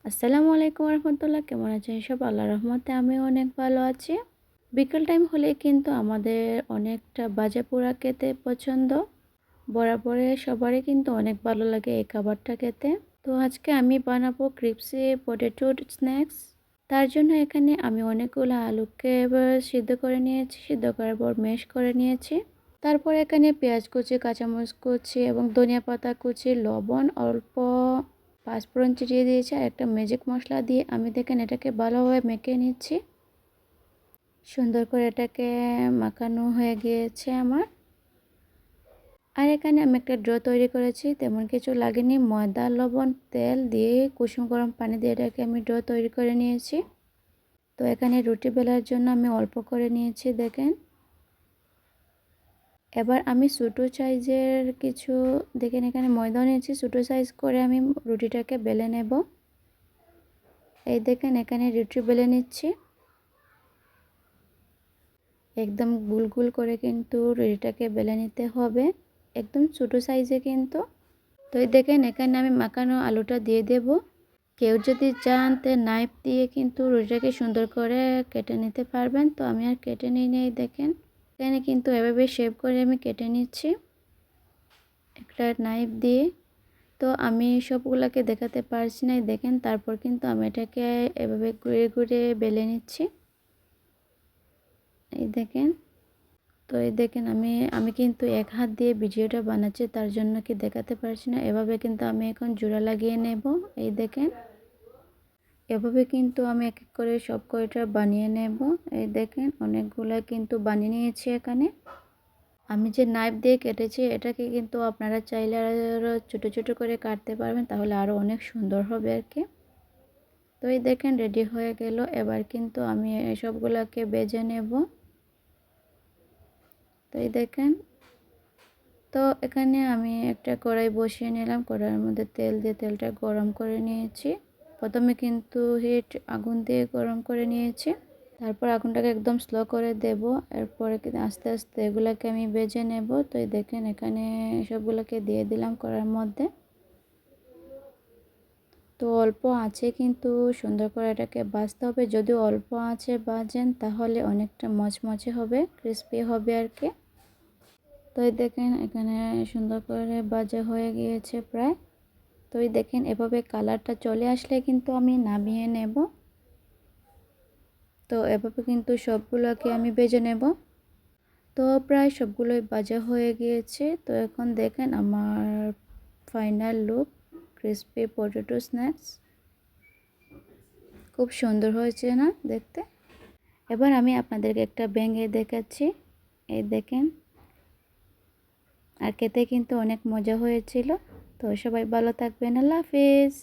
আসসালামু আলাইকুম রহমতুল্লাহ। কেমন আছেন সব? আল্লাহর রহমতে আমিও অনেক ভালো আছি। বিকেল টাইম হলে কিন্তু আমাদের অনেকটা ভাজা পোড়া খেতে পছন্দ। বরাবরে সবারই কিন্তু অনেক ভালো লাগে এই খাবারটা খেতে। তো আজকে আমি বানাবো ক্রিপসি পটেটো স্ন্যাক্স। তার জন্য এখানে আমি অনেকগুলো আলুকে সিদ্ধ করে নিয়েছি, সিদ্ধ করার পর ম্যাশ করে নিয়েছি। তারপর এখানে পেঁয়াজ কুচি, কাঁচামরিচ কুচি এবং ধনিয়া পাতা কুচি, লবণ, অল্প পাঁচফোড়ন ছিটিয়ে দিয়েছি আর একটা ম্যাজিক মশলা দিয়ে আমি দেখেন এটাকে ভালোভাবে মেখে নিচ্ছি। সুন্দর করে এটাকে মাখানো হয়ে গিয়েছে আমার। আর এখানে আমি একটা ড্রো তৈরি করেছি, তেমন কিছু লাগেনি। ময়দা, লবণ, তেল দিয়ে কুসুম গরম পানি দিয়ে এটাকে আমি ড্রো তৈরি করে নিয়েছি। তো এখানে রুটি বেলার জন্য আমি অল্প করে নিয়েছি দেখেন। এবার আমি ছোটো সাইজের কিছু দেখেন এখানে ময়দা নিয়েছি, ছোটো সাইজ করে আমি রুটিটাকে বেলে নেব। এই দেখেন এখানে রুটি বেলে নিচ্ছি। একদম গোল গোল করে কিন্তু রুটিটাকে বেলে নিতে হবে, একদম ছোটো সাইজে কিন্তু। তো এই দেখেন এখানে আমি মাখানো আলুটা দিয়ে দেব। কেউ যদি চান তো নাইফ দিয়ে কিন্তু রুটিটাকে সুন্দর করে কেটে নিতে পারবেন। তো আমি আর কেটে নিই নেই দেখেন। এখানে কিন্তু এভাবে শেপ করে আমি কেটে নিচ্ছি একটা নাইফ দিয়ে। তো আমি সবগুলোকে দেখাতে পারছি না, দেখেন। তারপর কিন্তু আমি এটাকে এভাবে ঘুরে ঘুরে বেলে নিচ্ছি, এই দেখেন। তো এই দেখেন আমি কিন্তু এক হাত দিয়ে ভিডিওটা বানাচ্ছি, তার জন্য কি দেখাতে পারছি না। এভাবে কিন্তু আমি এখন জোড়া লাগিয়ে নেব, এই দেখেন। এভাবে কিন্তু আমি এক এক করে সব কয়টা বানিয়ে নেব। এই দেখেন অনেকগুলো কিন্তু বানিয়ে নিয়েছি এখানে। আমি যে নাইফ দিয়ে কেটেছি এটাকে কিন্তু আপনারা চাইলে আরও ছোটো ছোটো করে কাটতে পারবেন, তাহলে আরও অনেক সুন্দর হবে আর কি। তো এই দেখেন রেডি হয়ে গেল। এবার কিন্তু আমি সবগুলোকে ভেজে নেব। তো এই দেখেন। তো এখানে আমি একটা কড়াই বসিয়ে নিলাম, কড়াইয়ের মধ্যে তেল দিয়ে তেলটা গরম করে নিয়েছি। প্রথমে কিন্তু হিট আগুন দিয়ে গরম করে নিয়েছি, তারপর আগুনটাকে একদম স্লো করে দেব। এরপরে আস্তে আস্তে এগুলোকে আমি ভেজে নেব। তো এই দেখেন এখানে সবগুলোকে দিয়ে দিলাম কড়াইয়ের মধ্যে। তো অল্প আঁচে কিন্তু সুন্দর করে এটাকে ভাজতে হবে। যদি অল্প আঁচে ভাজেন তাহলে অনেকটা মচমচে হবে, ক্রিস্পি হবে আর কি। তো এই দেখেন এখানে সুন্দর করে ভাজা হয়ে গিয়েছে প্রায়। তো এই দেখেন এভাবে কালারটা চলে আসলে কিন্তু আমি নামিয়ে নেব। তো এভাবে কিন্তু সবগুলোকে আমি ভেজে নেব। তো প্রায় সবগুলোই ভাজা হয়ে গিয়েছে। তো এখন দেখেন আমার final look, crispy potato snacks. খুব সুন্দর হয়েছে না দেখতে? এবার আমি আপনাদেরকে একটা ভেঙে দেখাচ্ছি, এই দেখেন। আর খেতে কিন্তু অনেক মজা হয়েছিল। তো সবাই ভালো থাকবেন, আল্লাহ হাফেজ।